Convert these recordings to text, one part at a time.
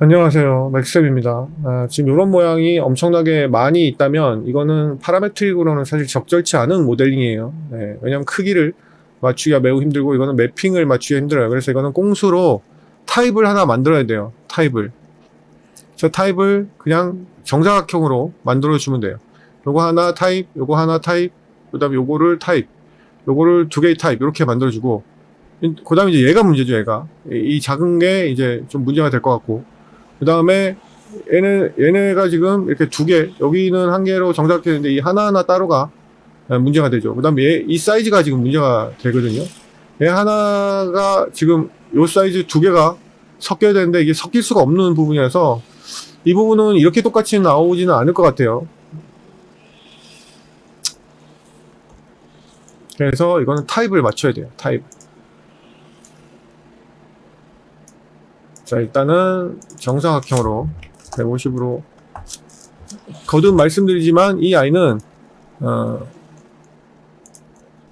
안녕하세요. 맥쌤입니다. 지금 이런 모양이 엄청나게 많이 있다면 이거는 파라메트릭으로는 사실 적절치 않은 모델링이에요. 네, 왜냐하면 크기를 맞추기가 매우 힘들고 이거는 매핑을 맞추기가 힘들어요. 그래서 이거는 꽁수로 타입을 하나 만들어야 돼요. 타입을. 저 타입을 그냥 정사각형으로 만들어 주면 돼요. 요거 하나 타입, 요거 하나 타입, 그 다음에 요거를 타입, 요거를 두 개의 타입 이렇게 만들어 주고, 그 다음에 이제 얘가 문제죠. 얘가 이 작은 게 이제 좀 문제가 될 것 같고, 그 다음에 얘네가 지금 이렇게 두 개, 여기는 한 개로 정착했는데 이 하나하나 따로가 문제가 되죠. 그 다음에 이 사이즈가 지금 문제가 되거든요. 얘 하나가 지금 요 사이즈 두 개가 섞여야 되는데 이게 섞일 수가 없는 부분이라서 이 부분은 이렇게 똑같이 나오지는 않을 것 같아요. 그래서 이거는 타입을 맞춰야 돼요. 타입. 자, 일단은 정사각형으로 150으로 거듭 말씀드리지만 이 아이는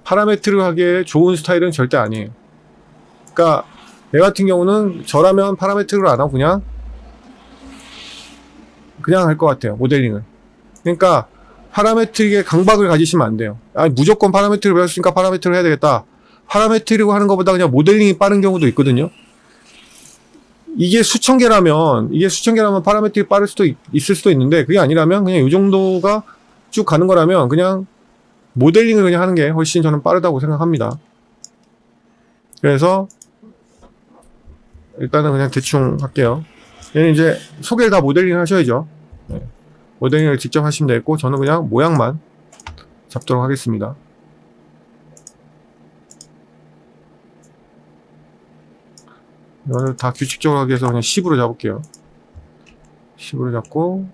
파라메트를 하기에 좋은 스타일은 절대 아니에요. 그러니까 얘 같은 경우는 저라면 파라메트를 안 하고 그냥 할 것 같아요. 모델링을. 그러니까 파라메트릭에 강박을 가지시면 안 돼요. 아니, 무조건 파라메트를 배웠으니까 파라메트를 해야 되겠다. 파라메트릭을 하는 것보다 그냥 모델링이 빠른 경우도 있거든요. 이게 수천 개라면 파라메트릭이 빠를 수도 있을 수도 있는데 그게 아니라면 그냥 이 정도가 쭉 가는 거라면 그냥 모델링을 그냥 하는 게 훨씬 저는 빠르다고 생각합니다. 그래서 일단은 그냥 대충 할게요. 얘는 이제 소개를 다 모델링 하셔야죠. 네. 모델링을 직접 하시면 되겠고 저는 그냥 모양만 잡도록 하겠습니다. 이거는 다 규칙적으로 하기 위해서 그냥 10으로 잡을게요. 10으로 잡고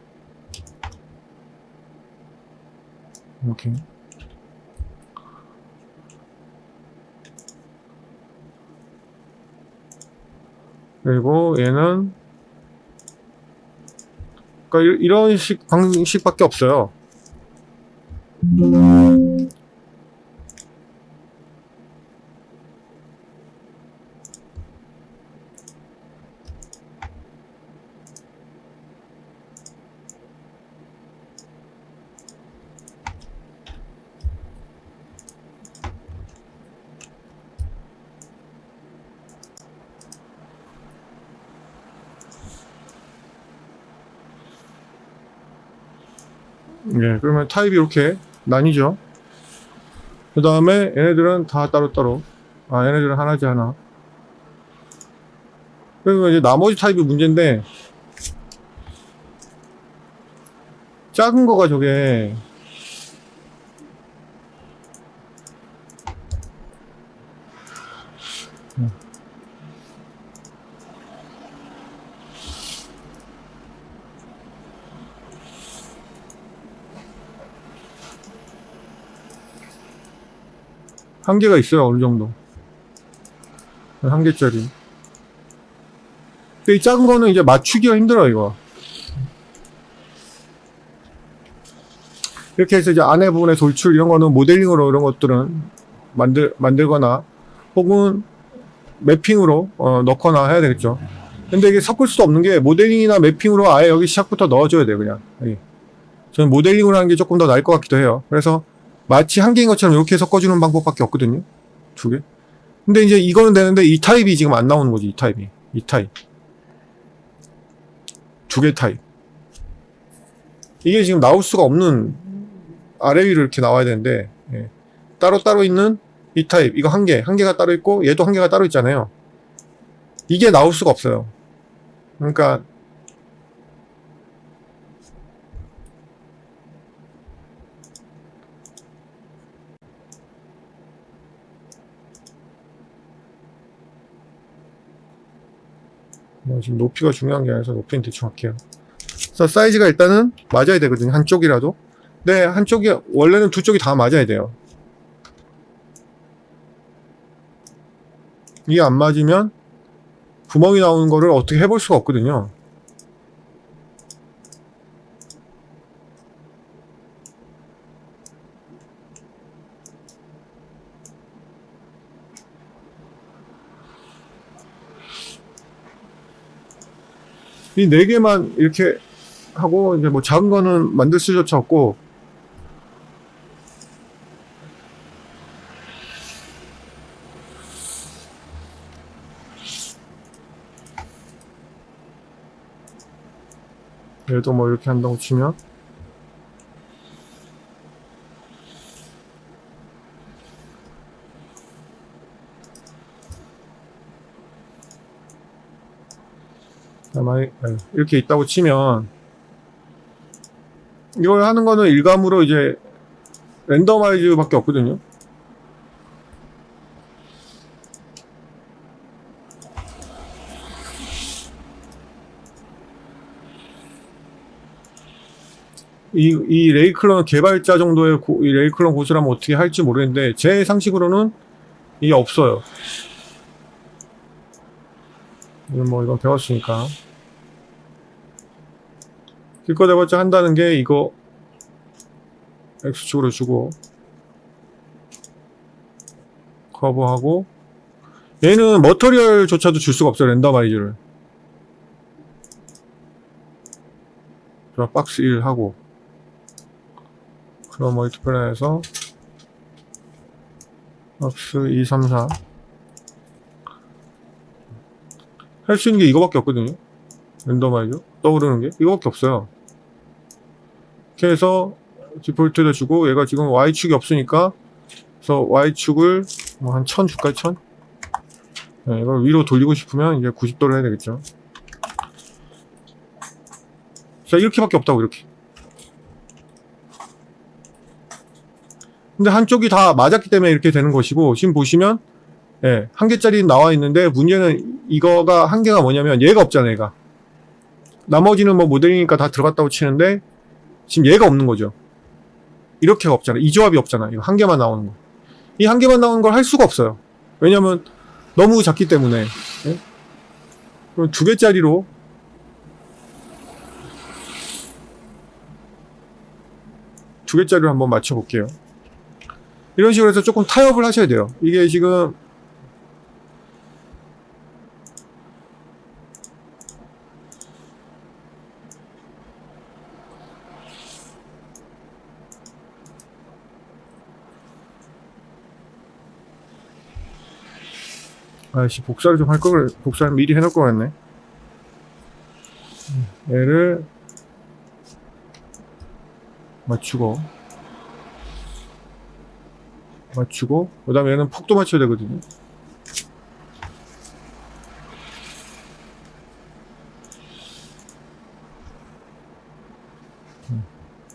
이렇게 그리고 얘는 그러니까 이런 방식밖에 없어요. 예, 그러면 타입이 이렇게 나뉘죠. 그 다음에 얘네들은 다 따로따로. 얘네들은 하나지 하나. 그리고 이제 나머지 타입이 문제인데, 작은 거가 저게, 한계가 있어요, 어느 정도. 한 개짜리. 근데 이 작은 거는 이제 맞추기가 힘들어요, 이거. 이렇게 해서 이제 안에 부분의 돌출, 이런 거는 모델링으로 이런 것들은 만들거나, 혹은 매핑으로, 넣거나 해야 되겠죠. 근데 이게 섞을 수도 없는 게, 모델링이나 매핑으로 아예 여기 시작부터 넣어줘야 돼요, 그냥. 여기. 저는 모델링으로 하는 게 조금 더 나을 것 같기도 해요. 그래서 마치 한 개인 것처럼 이렇게 섞어주는 방법밖에 없거든요. 두 개. 근데 이제 이거는 되는데 이 타입이 지금 안 나오는 거지. 이 타입이. 이 타입. 두 개 타입. 이게 지금 나올 수가 없는 아래 위로 이렇게 나와야 되는데 예. 따로따로 있는 이 타입. 이거 한 개. 한 개가 따로 있고 얘도 한 개가 따로 있잖아요. 이게 나올 수가 없어요. 그러니까 지금 높이가 중요한 게 아니라서 높이는 대충 할게요. 그래서 사이즈가 일단은 맞아야 되거든요. 한쪽이라도. 네, 한쪽이 원래는 두 쪽이 다 맞아야 돼요. 이게 안 맞으면 구멍이 나오는 거를 어떻게 해볼 수가 없거든요. 이 4개만 이렇게 하고, 이제 뭐 작은 거는 만들 수조차 없고, 얘도 뭐 이렇게 한다고 치면, 아마 이렇게 있다고 치면, 이걸 하는 거는 일감으로 이제 랜더마이즈 밖에 없거든요. 이 레이클론 개발자 정도의 이 레이클론 고수라면 어떻게 할지 모르겠는데, 제 상식으로는 이게 없어요. 이건 배웠으니까. 길거 해봤자 한다는 게 이거 X축으로 주고, 커버하고, 얘는 머터리얼조차도 줄 수가 없어요. 랜더마이즈를. 자, 박스 1 하고, 그럼 멀티플라이에서 박스 2, 3, 4 할 수 있는 게 이거밖에 없거든요. 랜더마이즈 떠오르는 게 이거밖에 없어요. 이렇게 해서 디폴트를 주고, 얘가 지금 Y축이 없으니까, 그래서 Y축을 뭐 한 1000 줄까요? 1000? 네, 이걸 위로 돌리고 싶으면 이제 90도로 해야 되겠죠. 자, 이렇게밖에 없다고, 이렇게. 근데 한쪽이 다 맞았기 때문에 이렇게 되는 것이고, 지금 보시면, 예, 1개짜리 나와 있는데, 문제는 이거가 한계가 뭐냐면, 얘가 없잖아요, 얘가. 나머지는 뭐 모델이니까 다 들어갔다고 치는데, 지금 얘가 없는 거죠. 이렇게가 없잖아요. 이 조합이 없잖아요. 이거 1개만 나오는 거. 이 1개만 나오는 걸 할 수가 없어요. 왜냐면, 너무 작기 때문에. 예? 그럼 2개짜리로, 한번 맞춰볼게요. 이런 식으로 해서 조금 타협을 하셔야 돼요. 이게 지금 아이씨, 복사를 좀 할 걸, 복사를 미리 해놓을 거 같네. 얘를 맞추고, 그 다음에 얘는 폭도 맞춰야 되거든요.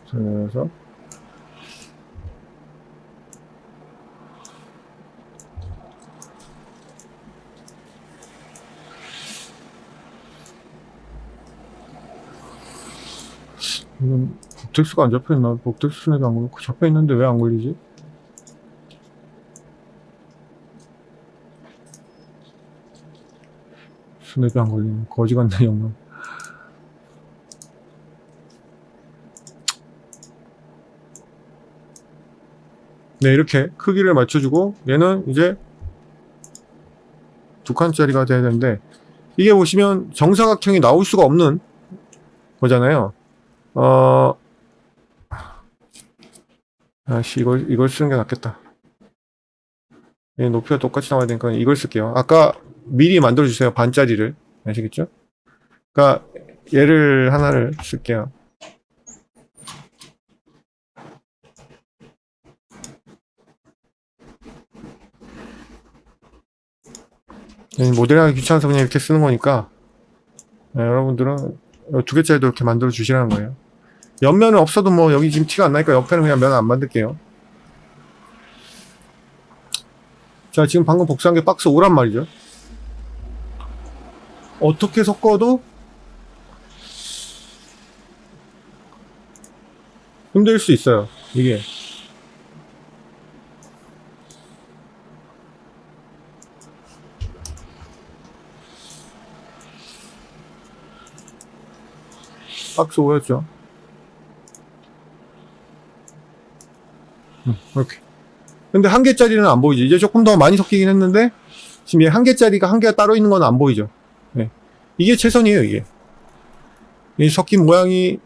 그래서 이건 복텍스가 안 잡혀있나? 복텍스 순위도 안 걸리고 잡혀있는데 왜 안 걸리지? 스냅이 안 걸리네. 거지 같네, 영문. 네, 이렇게 크기를 맞춰주고, 얘는 이제 2칸짜리가 돼야 되는데, 이게 보시면 정사각형이 나올 수가 없는 거잖아요. 아씨, 이걸 쓰는 게 낫겠다. 얘 높이가 똑같이 나와야 되니까 이걸 쓸게요. 아까 미리 만들어주세요. 반짜리를. 아시겠죠? 그러니까 얘를 하나를 쓸게요. 모델하기 귀찮아서 그냥 이렇게 쓰는 거니까, 네, 여러분들은 2개짜리도 이렇게 만들어 주시라는 거예요. 옆면은 없어도 뭐 여기 지금 티가 안 나니까 옆에는 그냥 면 안 만들게요. 자, 지금 방금 복사한 게 박스 5란 말이죠. 어떻게 섞어도 힘들 수 있어요, 이게. 박스 5였죠. 이렇게. 근데 1개짜리는 안 보이죠. 이제 조금 더 많이 섞이긴 했는데, 지금 얘 1개짜리가 1개가 따로 있는 건 안 보이죠. 네. 이게 최선이에요, 이게. 이 섞인 모양이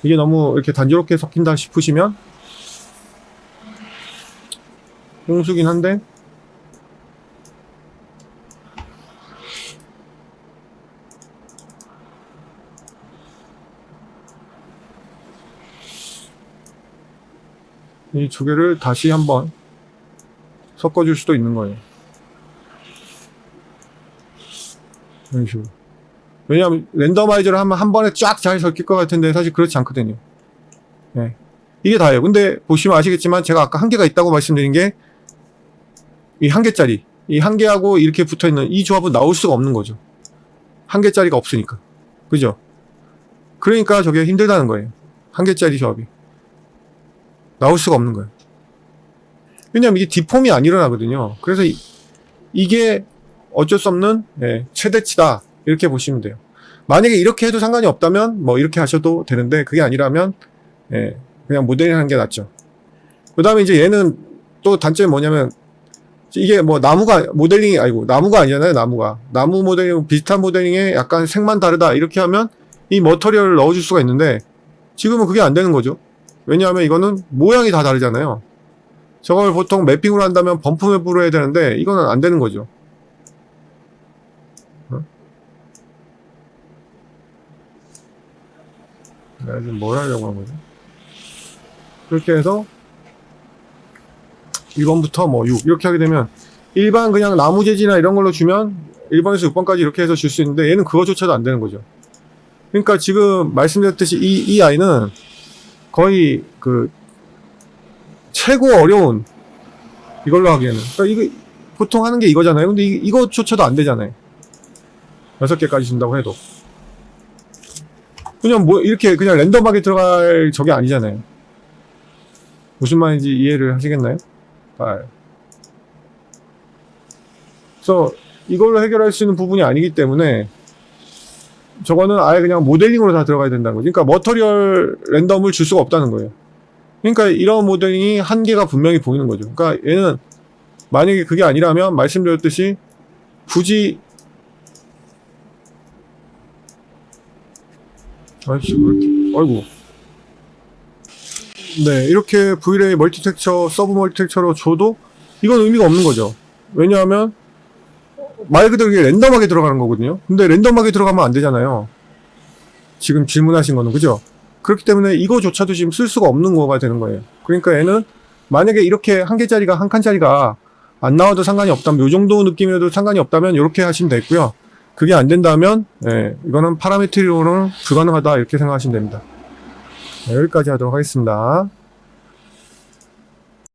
이게 너무 이렇게 단조롭게 섞인다 싶으시면 홍수긴 한데 이 두 개를 다시 한번 섞어줄 수도 있는 거예요. 이런 식으로. 왜냐하면 랜더마이저를 하면 한 번에 쫙 잘 섞일 것 같은데 사실 그렇지 않거든요. 네. 이게 다예요. 근데 보시면 아시겠지만 제가 아까 한 개가 있다고 말씀드린 게 이 한 개짜리, 이 한 개하고 이렇게 붙어있는 이 조합은 나올 수가 없는 거죠. 한 개짜리가 없으니까. 그죠? 그러니까 저게 힘들다는 거예요. 한 개짜리 조합이. 나올 수가 없는 거예요. 왜냐면 이게 디폼이 안 일어나거든요. 그래서 이게 어쩔 수 없는 최대치다. 이렇게 보시면 돼요. 만약에 이렇게 해도 상관이 없다면 뭐 이렇게 하셔도 되는데 그게 아니라면 그냥 모델링 하는 게 낫죠. 그 다음에 이제 얘는 또 단점이 뭐냐면 이게 뭐 나무가 모델링이 아니고 나무가 아니잖아요. 나무 모델링 비슷한 모델링에 약간 색만 다르다 이렇게 하면 이 머터리얼을 넣어줄 수가 있는데 지금은 그게 안 되는 거죠. 왜냐하면 이거는 모양이 다 다르잖아요. 저걸 보통 매핑으로 한다면 범프 맵으로 해야 되는데 이거는 안 되는 거죠. 내가 지금 뭘 하려고 한 거지? 그렇게 해서 1번부터 뭐 6 이렇게 하게 되면 일반 그냥 나무 재질이나 이런 걸로 주면 1번에서 6번까지 이렇게 해서 줄 수 있는데 얘는 그거조차도 안 되는 거죠. 그러니까 지금 말씀드렸듯이 이 아이는 거의 그 최고 어려운 이걸로 하기에는 그러니까 이거 보통 하는 게 이거잖아요. 근데 이거조차도 안 되잖아요. 6개까지 준다고 해도 그냥 뭐 이렇게 그냥 랜덤하게 들어갈 저게 아니잖아요. 무슨 말인지 이해를 하시겠나요? 그래서 이걸로 해결할 수 있는 부분이 아니기 때문에 저거는 아예 그냥 모델링으로 다 들어가야 된다는 거죠. 그러니까 머터리얼 랜덤을 줄 수가 없다는 거예요. 그러니까 이런 모델링이 한계가 분명히 보이는 거죠. 그러니까 얘는 만약에 그게 아니라면 말씀드렸듯이 굳이 아이씨 왜 이렇게 아이고 네 이렇게 V-Ray 멀티 텍처 서브 멀티 텍처로 줘도 이건 의미가 없는 거죠. 왜냐하면 말 그대로 이게 랜덤하게 들어가는 거거든요. 근데 랜덤하게 들어가면 안 되잖아요. 지금 질문하신 거는 그죠? 그렇기 때문에 이거조차도 지금 쓸 수가 없는 거가 되는 거예요. 그러니까 얘는 만약에 이렇게 한 개짜리가 한 칸짜리가 안 나와도 상관이 없다면 요 정도 느낌이라도 상관이 없다면 이렇게 하시면 되고요. 그게 안 된다면 이거는 파라메트리로는 불가능하다 이렇게 생각하시면 됩니다. 여기까지 하도록 하겠습니다.